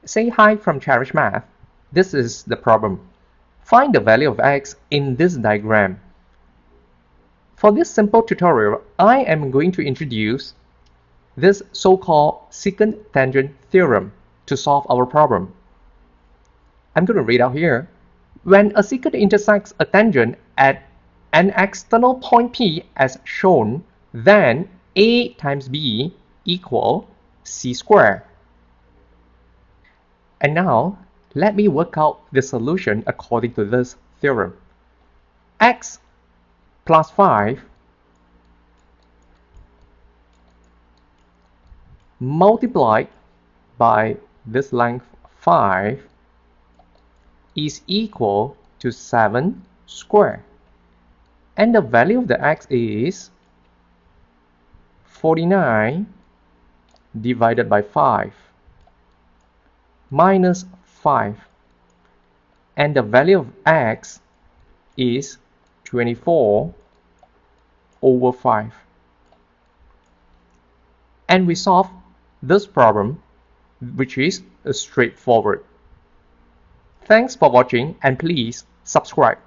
Say hi from Cherish Math. This is the problem. Find the value of x in this diagram. For this simple tutorial, I am going to introduce this so-called secant-tangent theorem to solve our problem. I'm going to read out here. When a secant intersects a tangent at an external point P as shown, then A times B equal C squared. And now, let me work out the solution according to this theorem. X plus 5 multiplied by this length 5 is equal to 7 squared. And the value of the x is 49 divided by 5 minus 5. And the value of x is 24 over 5. And we solve this problem, which is straightforward. Thanks for watching and please subscribe.